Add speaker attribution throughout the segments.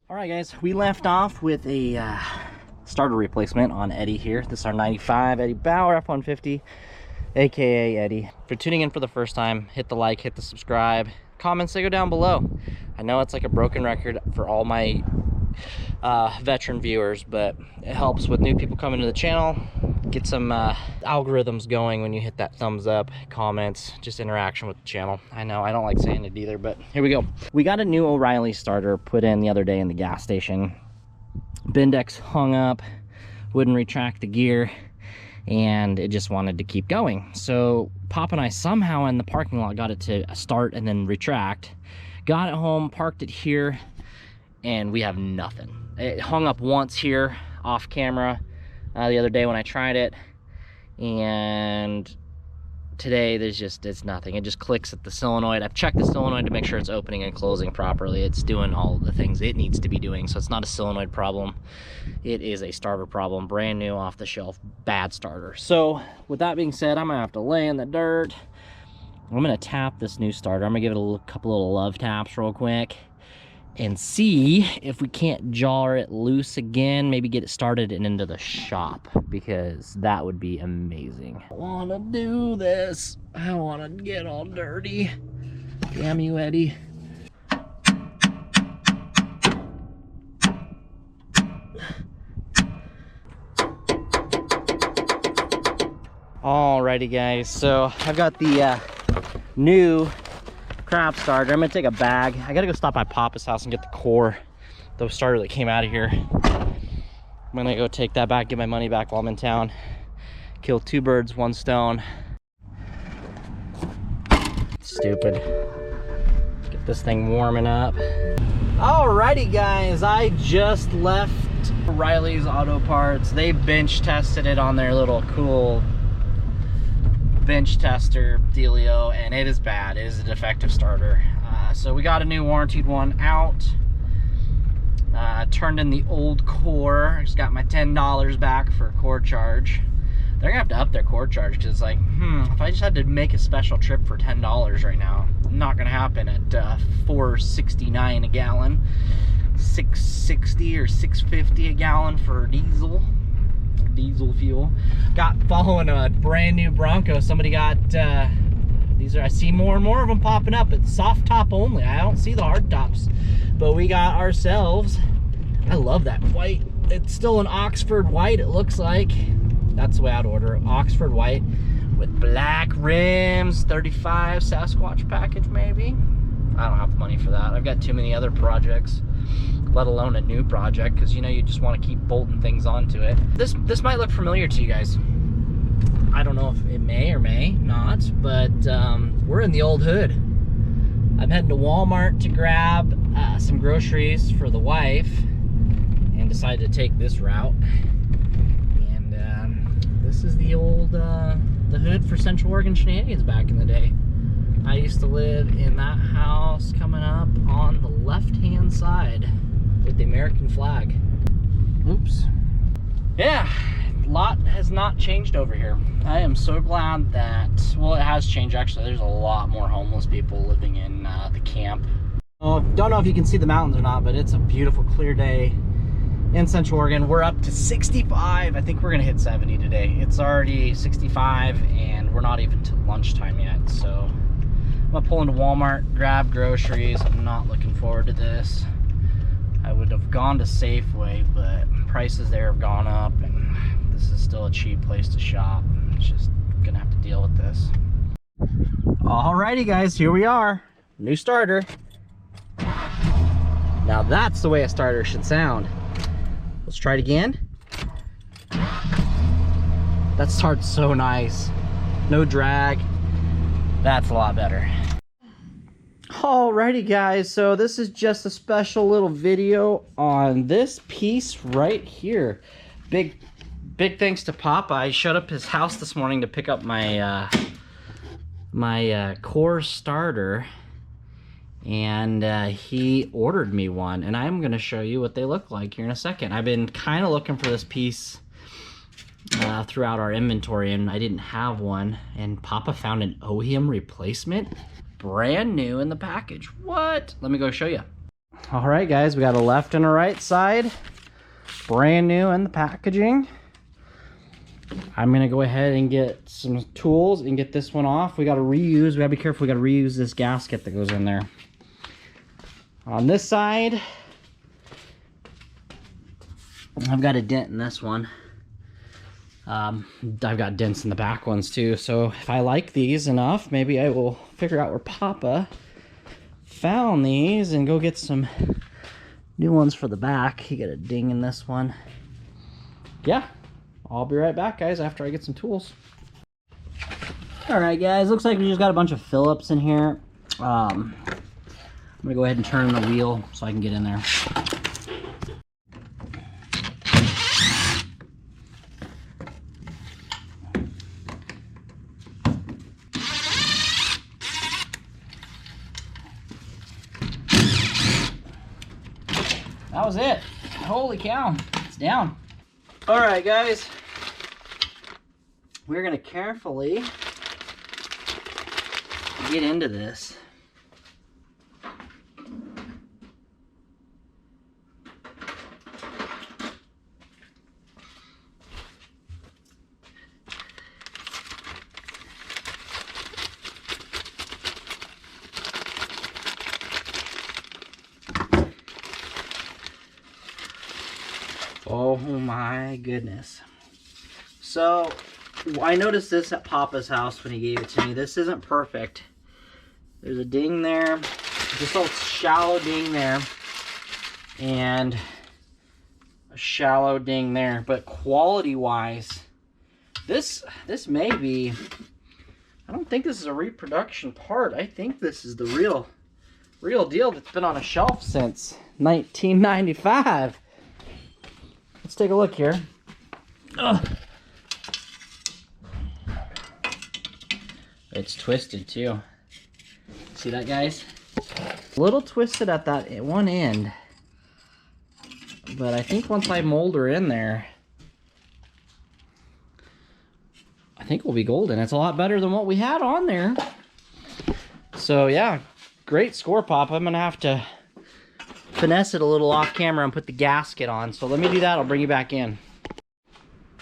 Speaker 1: All right, guys, we left off with a starter replacement on Eddie here. This is our 95 Eddie Bauer F-150, aka Eddie. If you're tuning in for the first time, hit the like, hit the subscribe, comments, they go down below. I know it's like a broken record for all my veteran viewers, but it helps with new people coming to the channel. Get some algorithms going when you hit that thumbs up, comments, just interaction with the channel. I know I don't like saying it either, but here we go. We got a new O'Reilly starter put in the other day in the gas station. Bindex hung up, wouldn't retract the gear, and it just wanted to keep going. So Pop and I somehow in the parking lot got it to start and then retract. Got it home, parked it here, and we have nothing. It hung up once here off camera the other day when I tried it, and today it's nothing. It just clicks at the solenoid. I've checked the solenoid to make sure it's opening and closing properly. It's doing all the things it needs to be doing, so it's not a solenoid problem. It is a starter problem, brand new, off the shelf, bad starter. So with that being said, I'm gonna have to lay in the dirt. I'm gonna tap this new starter. I'm gonna give it a couple little love taps real quick and see if we can't jar it loose again, maybe get it started and into the shop, because that would be amazing. I wanna do this. I wanna get all dirty. Damn you, Eddie. Alrighty, guys, so I've got the new crap starter. I'm gonna take a bag. I gotta go stop by Papa's house and get the core, the starter that came out of here. I'm gonna go take that back, get my money back while I'm in town. Kill two birds, one stone. Stupid. Get this thing warming up. Alrighty, guys, I just left O'Reilly's Auto Parts. They bench tested it on their little cool bench tester dealio, and it is bad. It is a defective starter. So we got a new warranted one out. Turned in the old core. Just got my $10 back for a core charge. They're gonna have to up their core charge, because it's like, if I just had to make a special trip for $10 right now, not gonna happen at $4.69 a gallon, $6.60 or $6.50 a gallon for diesel fuel. Got following a brand new Bronco. Somebody got these are, I see more and more of them popping up. It's soft top only. I don't see the hard tops, but we got ourselves, I love that white. It's still an Oxford white, it looks like. That's the way I'd order it. Oxford white with black rims, 35 Sasquatch package maybe. I don't have the money for that. I've got too many other projects, let alone a new project, because you know you just want to keep bolting things onto it. This might look familiar to you guys. I don't know if it may or may not, but we're in the old hood. I'm heading to Walmart to grab some groceries for the wife, and decided to take this route. And this is the old the hood for Central Oregon Shenanigans back in the day. I used to live in that house coming up on the left-hand side with the American flag. Oops. Yeah, a lot has not changed over here. I am so glad that, well, it has changed actually. There's a lot more homeless people living in the camp. Oh, don't know if you can see the mountains or not, but it's a beautiful clear day in Central Oregon. We're up to 65. I think we're gonna hit 70 today. It's already 65 and we're not even to lunchtime yet, so I'm gonna pull into Walmart, grab groceries. I'm not looking forward to this. I would have gone to Safeway, but prices there have gone up, and this is still a cheap place to shop. It's just gonna have to deal with this. Alrighty, guys, here we are. New starter. Now that's the way a starter should sound. Let's try it again. That starts so nice. No drag. That's a lot better. Alrighty, guys, so this is just a special little video on this piece right here. Big thanks to Papa. I showed up his house this morning to pick up my core starter, and he ordered me one, and I'm gonna show you what they look like here in a second. I've been kind of looking for this piece throughout our inventory, and I didn't have one, and Papa found an OEM replacement, brand new in the package. What? Let me go show you. All right, guys, we got a left and a right side, brand new in the packaging. I'm gonna go ahead and get some tools and get this one off. We gotta reuse, we gotta be careful, we gotta reuse this gasket that goes in there. On this side, I've got a dent in this one. I've got dents in the back ones too, so if I like these enough, maybe I will figure out where Papa found these and go get some new ones for the back. He got a ding in this one. Yeah, I'll be right back, guys, after I get some tools. All right, guys, looks like we just got a bunch of Phillips in here. I'm gonna go ahead and turn the wheel so I can get in there. That was it. Holy cow, it's down. All right, guys, we're gonna carefully get into this. Oh my goodness. So I noticed this at Papa's house when he gave it to me. This isn't perfect. There's a ding there, just a shallow ding there, and a shallow ding there. But quality wise, this may be, I don't think this is a reproduction part. I think this is the real deal that's been on a shelf since 1995. Let's take a look here. Ugh. It's twisted too. See that, guys? A little twisted at that one end. But I think once I mold her in there, I think we'll be golden. It's a lot better than what we had on there. So yeah, great score, Pop. I'm gonna have to finesse it a little off camera and put the gasket on. So let me do that. I'll bring you back in.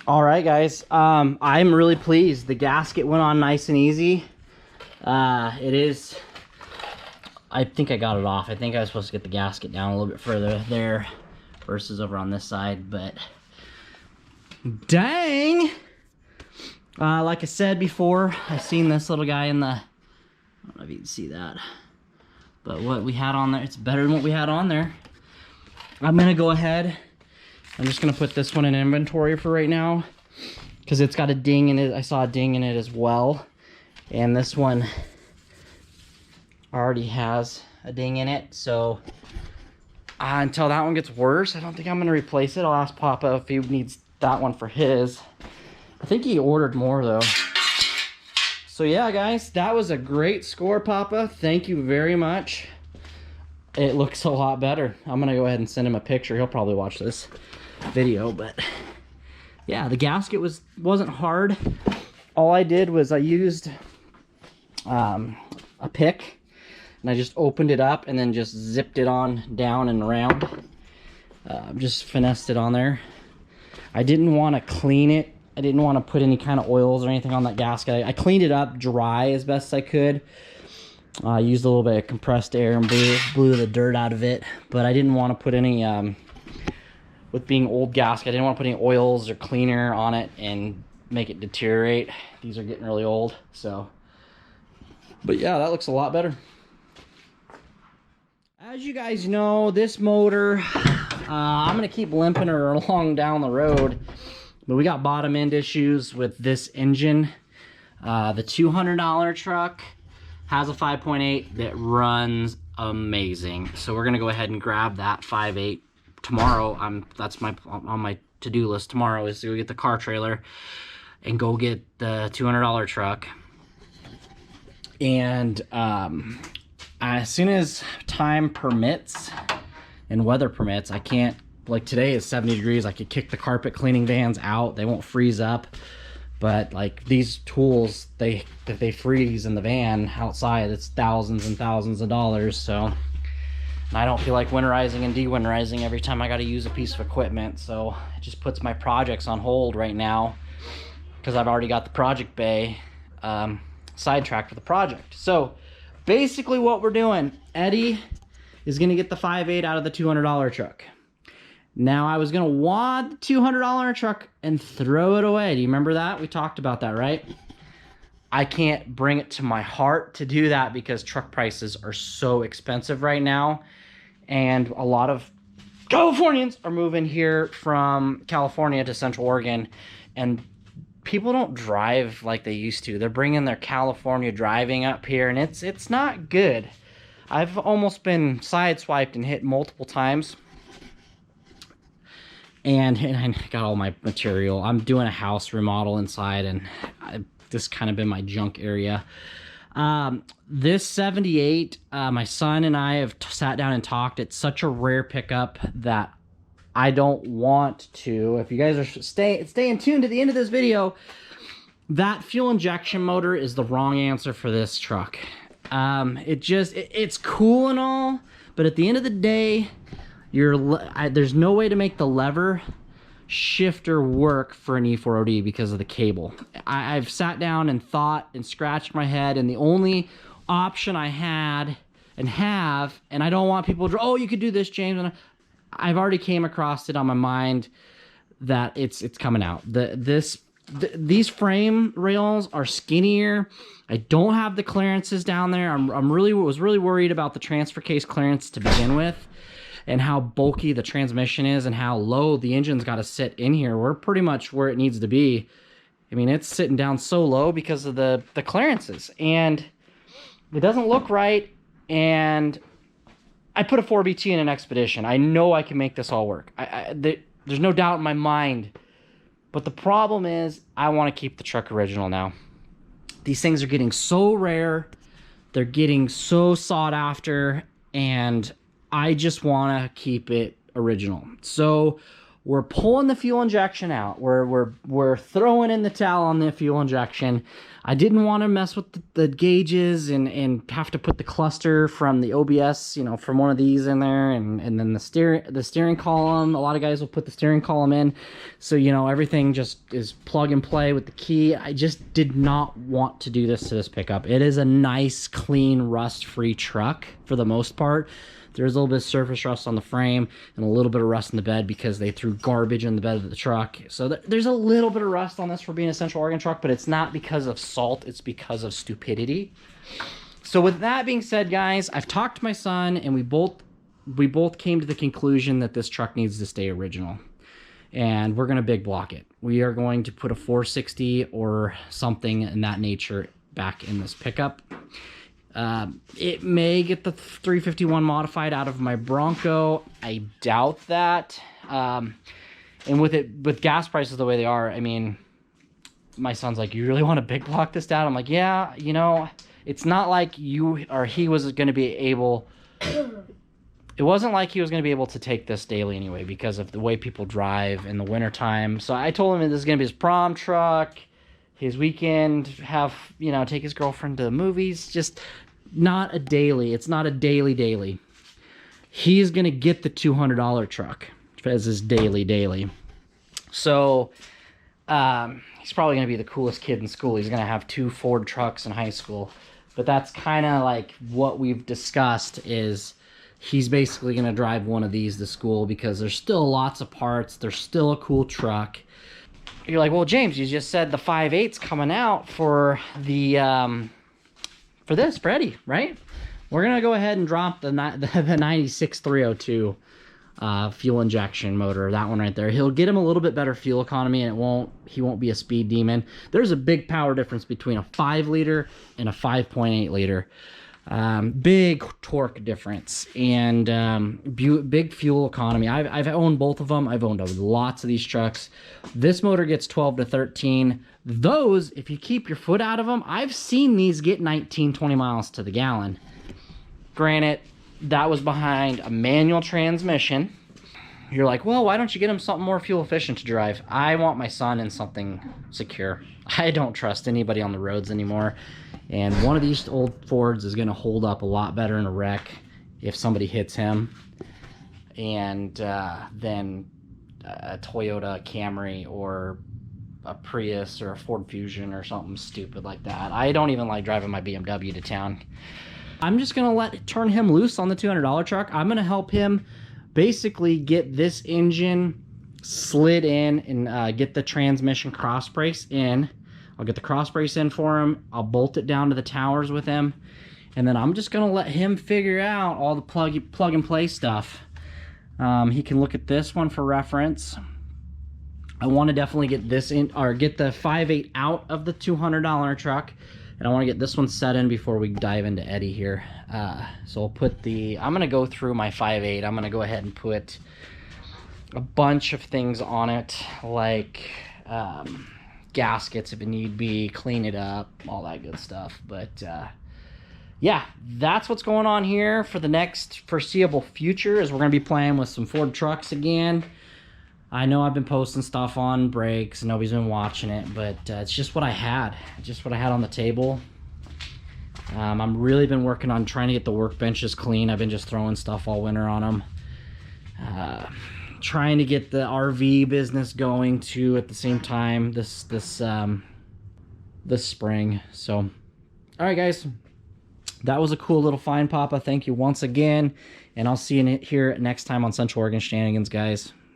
Speaker 1: All right, guys. I'm really pleased. The gasket went on nice and easy. It is, I think I got it off. I think I was supposed to get the gasket down a little bit further there versus over on this side, but dang. Like I said before, I seen this little guy in the, I don't know if you can see that. But what we had on there, it's better than what we had on there. I'm gonna go ahead. I'm just gonna put this one in inventory for right now because it's got a ding in it. I saw a ding in it as well. And this one already has a ding in it. So until that one gets worse, I don't think I'm gonna replace it. I'll ask Papa if he needs that one for his. I think he ordered more though. So yeah, guys, that was a great score, Papa. Thank you very much. It looks a lot better. I'm gonna go ahead and send him a picture. He'll probably watch this video, but yeah, the gasket wasn't hard. All I did was I used a pick and I just opened it up and then just zipped it on down and around. Just finessed it on there. I didn't want to clean it. I didn't want to put any kind of oils or anything on that gasket. I cleaned it up dry as best I could. I used a little bit of compressed air and blew the dirt out of it. But I didn't want to put any, with being old gasket, I didn't want to put any oils or cleaner on it and make it deteriorate. These are getting really old, so. But yeah, that looks a lot better. As you guys know, this motor, I'm going to keep limping her along down the road. But we got bottom end issues with this engine. The $200 truck has a 5.8 that runs amazing. So we're gonna go ahead and grab that 5.8 tomorrow. That's on my to-do list tomorrow, is to go get the car trailer and go get the $200 truck. And as soon as time permits and weather permits, I can't, like today is 70 degrees. I could kick the carpet cleaning vans out. They won't freeze up. But like these tools, if they freeze in the van outside, it's thousands and thousands of dollars. So And I don't feel like winterizing and de-winterizing every time I got to use a piece of equipment. So it just puts my projects on hold right now because I've already got the project bay sidetracked with the project. So basically what we're doing, Eddie is going to get the 5.8 out of the $200 truck. Now I was going to wad the $200 truck and throw it away. Do you remember that? We talked about that, right? I can't bring it to my heart to do that because truck prices are so expensive right now. And a lot of Californians are moving here from California to Central Oregon, and people don't drive like they used to. They're bringing their California driving up here, and it's not good. I've almost been sideswiped and hit multiple times. And I got all my material. I'm doing a house remodel inside, and this kind of been my junk area. This 78, my son and I have sat down and talked. It's such a rare pickup that I don't want to. If you guys are staying tuned to the end of this video, that fuel injection motor is the wrong answer for this truck. It's cool and all, but at the end of the day, there's no way to make the lever shifter work for an E4OD because of the cable. I've sat down and thought and scratched my head, and the only option I had and have, and I don't want people to, oh, you could do this, James, and I've already came across it on my mind that it's coming out. These frame rails are skinnier. I don't have the clearances down there. I was really worried about the transfer case clearance to begin with, and how bulky the transmission is and how low the engine's got to sit in here. We're pretty much where it needs to be. I mean, it's sitting down so low because of the clearances, and it doesn't look right. And I put a 4BT in an Expedition. I know I can make this all work. There's no doubt in my mind. But the problem is I want to keep the truck original now. These things are getting so rare. They're getting so sought after, and I just want to keep it original. So we're pulling the fuel injection out. We're throwing in the towel on the fuel injection. I didn't want to mess with the gauges and have to put the cluster from the OBS, from one of these in there, and then the steering column. A lot of guys will put the steering column in, so everything just is plug and play with the key. I just did not want to do this to this pickup. It is a nice, clean, rust-free truck for the most part. There's a little bit of surface rust on the frame and a little bit of rust in the bed because they threw garbage in the bed of the truck. So there's a little bit of rust on this for being a Central Oregon truck, but it's not because of salt. It's because of stupidity. So with that being said, guys, I've talked to my son, and we both came to the conclusion that this truck needs to stay original. And we're going to big block it. We are going to put a 460 or something in that nature back in this pickup. It may get the 351 modified out of my Bronco. I doubt that. And with gas prices the way they are, I mean, my son's like, you really want to big block this down? I'm like, yeah, it's not like you or he was going to be able. It wasn't like he was going to be able to take this daily anyway because of the way people drive in the wintertime. So I told him this is going to be his prom truck, his weekend, take his girlfriend to the movies. Just not a daily. It's not a daily. He's going to get the $200 truck as his daily. So he's probably going to be the coolest kid in school. He's going to have 2 Ford trucks in high school. But that's kind of like what we've discussed is he's basically going to drive one of these to school because there's still lots of parts. There's still a cool truck. You're like, well, James, you just said the 5.8's coming out for the for Eddie, right? We're gonna go ahead and drop the 96302 fuel injection motor, that one right there. He'll get him a little bit better fuel economy, and he won't be a speed demon. There's a big power difference between a 5 liter and a 5.8 liter. Big torque difference and big fuel economy. I've owned both of them. I've owned lots of these trucks. This motor gets 12 to 13. Those, if you keep your foot out of them, I've seen these get 19, 20 miles to the gallon. Granted, that was behind a manual transmission. You're like, well, why don't you get him something more fuel efficient to drive? I want my son in something secure. I don't trust anybody on the roads anymore. And one of these old Fords is going to hold up a lot better in a wreck if somebody hits him. And then a Toyota Camry or a Prius or a Ford Fusion or something stupid like that. I don't even like driving my BMW to town. I'm just gonna turn him loose on the $200 truck. I'm gonna help him basically get this engine slid in and get the transmission cross brace in. I'll get the cross brace in for him. I'll bolt it down to the towers with him. And then I'm just gonna let him figure out all the plug and play stuff. He can look at this one for reference. I want to definitely get this in, or get the 5.8 out of the $200 truck. And I want to get this one set in before we dive into Eddie here. So I'll put I'm going to go through my 5.8. I'm going to go ahead and put a bunch of things on it, like gaskets if it need be, clean it up, all that good stuff. But yeah, that's what's going on here for the next foreseeable future, is we're going to be playing with some Ford trucks again. I know I've been posting stuff on breaks and nobody's been watching it, but it's just what I had. Just what I had on the table. I'm really been working on trying to get the workbenches clean. I've been just throwing stuff all winter on them. Trying to get the RV business going too at the same time this spring. So, all right, guys. That was a cool little find, Papa. Thank you once again. And I'll see you here next time on Central Oregon Shenanigans, guys.